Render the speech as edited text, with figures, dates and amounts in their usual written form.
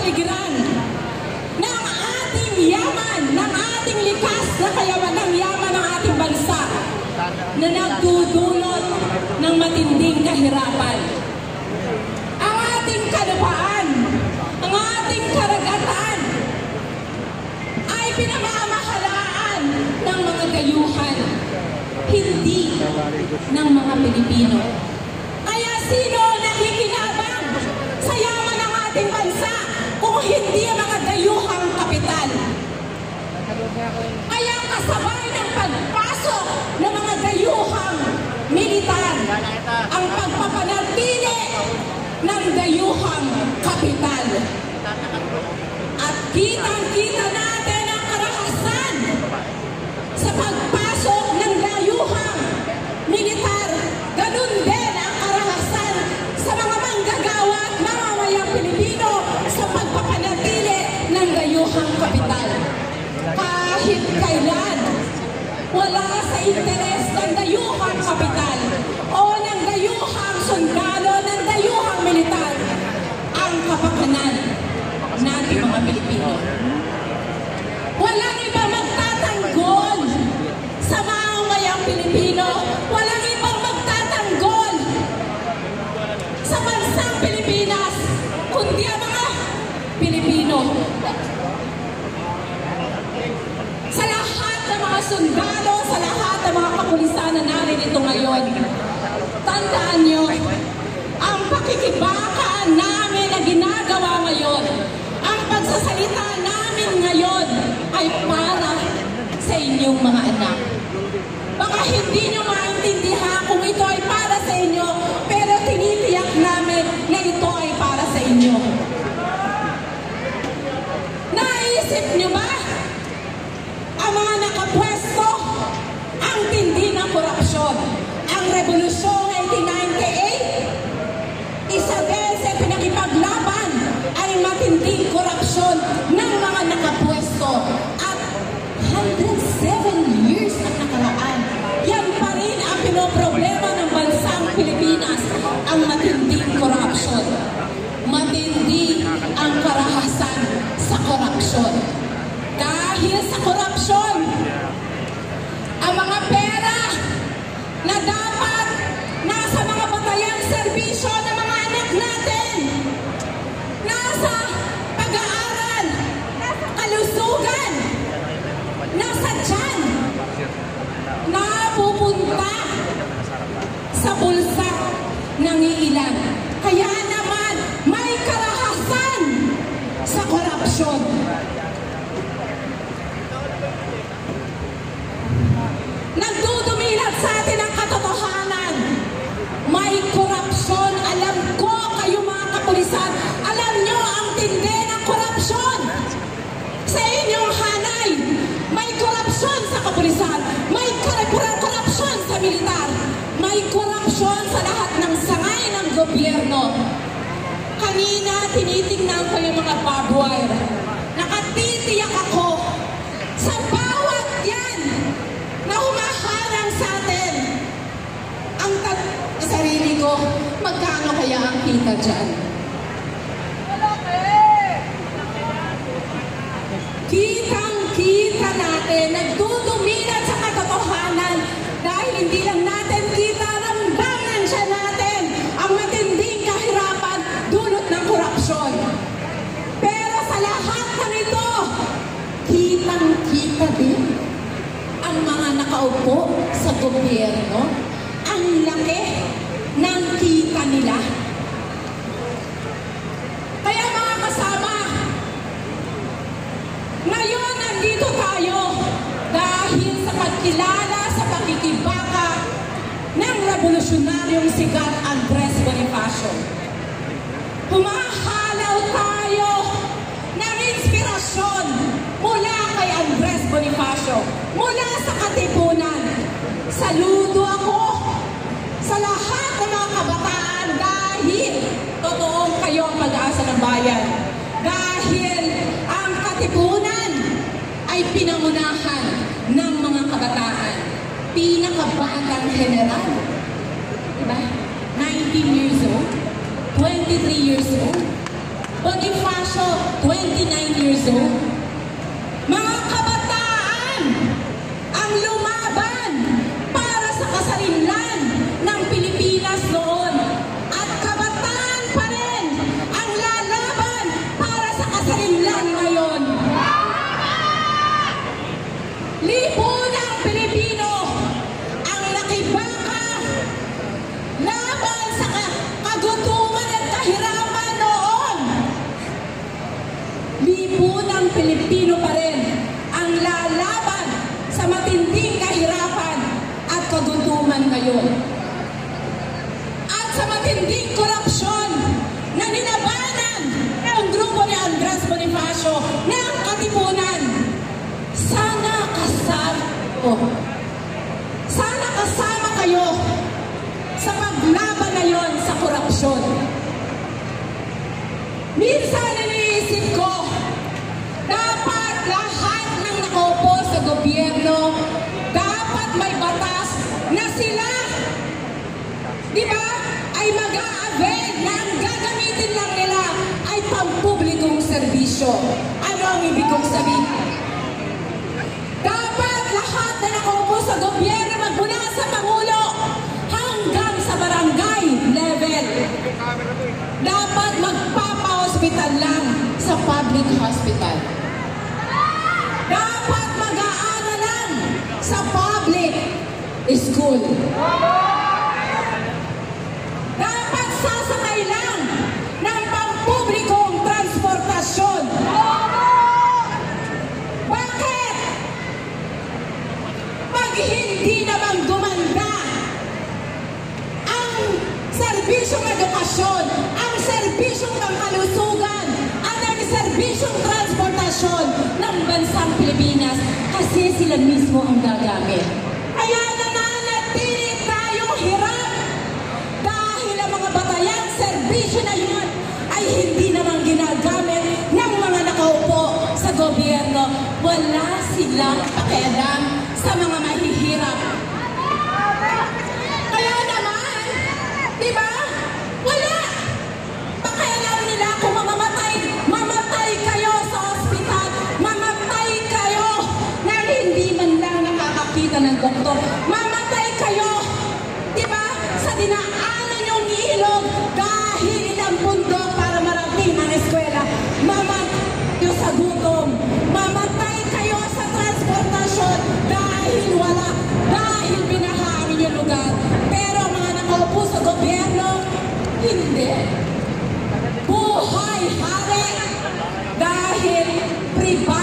kapaligiran ng ating yaman, ng ating likas na kayaman, ng yaman ng ating bansa na nagdudulot ng matinding kahirapan. Ang ating kalupaan, ang ating karagatan ay pinamamahalaan ng mga dayuhan, hindi ng mga Pilipino. Kaya sino nakikinabang sa yaman ng ating bansa kung hindi ang mga dayuhang kapital? Kaya kasabay ng pagpasok ng mga dayuhang militar ang pagpapanatili ng dayuhang kapital. At kitang-kita natin ang karahasan sa pagpasok ng dayuhang militar. Ganun din ang karahasan sa mga manggagawa at mamamayang Pilipino sa pagpapanatili ng dayuhang kapital. Kahit kailan, wala sa interes ng dayuhang kapital o ng dayuhang sundalo, ng dayuhang militar ang kapakanan natin mga Pilipino. Walang iba magtatanggol sa mamamayang Pilipino. Walang ibang magtatanggol sa bansang Pilipinas kundi ang mga Pilipino. Sa lahat ng mga sundalo, sa lahat ng mga kapulisan na naririto ngayon, tandaan nyo, ang pakikibaka namin na ginagawa ngayon, ang pagsasalita namin ngayon ay para sa inyong mga anak. Baka hindi nyo maintindihan kung ito ay para sa inyo, pero tinitiyak namin na ito ay para sa inyo. Naisip nyo ba? Ang mga nakapwesto, ang tindi ng korupsyon. Ang Rebolusyong 1898, isa din sa pinakipaglaban ay matinding korupsyon ng mga nakapwesto. At 107 years ang nakaraan. Yan pa rin ang pinoproblema ng bansang Pilipinas, ang matinding korupsyon. Matindi ang karahasan sa korupsyon. Dahil sa korupsyon, ang mga pera na dapat nasa mga batayang serbisyo ng mga anak natin, nasa pag-aaral, nasa kalusugan, nasa tiyan, napupunta sa bulsa ng iilan. Kaya naman, may karahasan sa korupsyon. Nagdudumilat sa atin ang katotohanan. May korupsyon. Alam ko, kayo mga kapulisan, alam nyo ang tindi ng korupsyon. Sa inyong hanay, may korupsyon sa kapulisan, may korupsyon sa militar, may korupsyon sa lahat ng sangay ng gobyerno. Kanina, tinitingnan ko yung mga barbed wire. Nakatitiyak ako sa bawat yan na humaharang sa atin. Ang sarili ko, magkano kaya ang kita dyan? Kitang-kita natin, nagdudumilat sa katotohanan dahil hindi lang natin kita, ramdaman siya natin ang matinding kahirapan dulot ng korupsyon. Pero sa lahat ng ito, kitang-kita din ang mga nakaupo sa gobyerno, ang laki ng kita nila. Kaya mga kasama, ngayon nandito tayo dahil sa pagkilala sa pakikibaka ng revolusyonaryong sikat Andres Bonifacio. Humahalaw tayo ng inspirasyon mula kay Andres Bonifacio, mula sa Katipunan. Saludo ako sa lahat ng mga kabataan dahil totoong kayo ang pag-asa ng bayan. Dahil ang Katipunan ay pinangunahan ng mga kabataan. Pinakabatang general. Diba? 19 years old, 23 years old. Bonifacio, 29 years old. Mga kabataan ang lumaban para sa kasarinlan ng Pilipinas noon. At kabataan pa rin ang lalaban para sa kasarinlan ngayon. Lipunang Pilipino ang nakibaka laban sa kagutuman at kahirapan noon. Lipunang Pilipino pa rin ang lalaban sa matinding kahirapan at kagutuman ngayon. At sa matinding korupsyon na nilabanan ng grupo ni Andres Bonifacio ng Katipunan. Sana kasama kayo sa paglaban na yon sa korupsyon. Minsan iniisip ko, dapat lahat ng nakaupo sa gobyerno, dapat may batas na sila, di ba, ay mag-a-avail na ang gagamitin lang nila ay pampublikong serbisyo. Ano ang ibig kong sabihin? Dapat lahat na nakaupo sa gobyerno magmula sa Pangulo hanggang sa barangay level. Dapat magpapa-hospital lang sa public hospital. Dapat mag-aaral lang sa public school. Dapat sasakay lang ng pampublikong transportasyon. Bakit? Pag hindi naman gumanda ang serbisyong edukasyon, ang serbisyong pangkalusugan, at ang serbisyong transportasyon ng bansang Pilipinas, kasi sila mismo ang gagamit. Kaya nananatili tayong hirap dahil ang mga batayang serbisyo na yun ay hindi naman ginagamit ng mga nakaupo sa gobyerno. Wala silang pakialam sa mga mahihirap. Kaya naman, di ba? Wala. Pakialam nila kung mamatay kayo sa ospital, mamatay kayo na hindi man lang nakakakita ng doktor, mamatay kayo, di ba? Sa dinaanan yung ilog dahil ilang bundok para marating ang eskwela, mamatay kayo sa gutom, mamatay kayo sa transportasyon dahil wala, dahil binaharin yung lugar. Pero mga nakaupo sa gobyerno, hindi. Buhay hari dahil private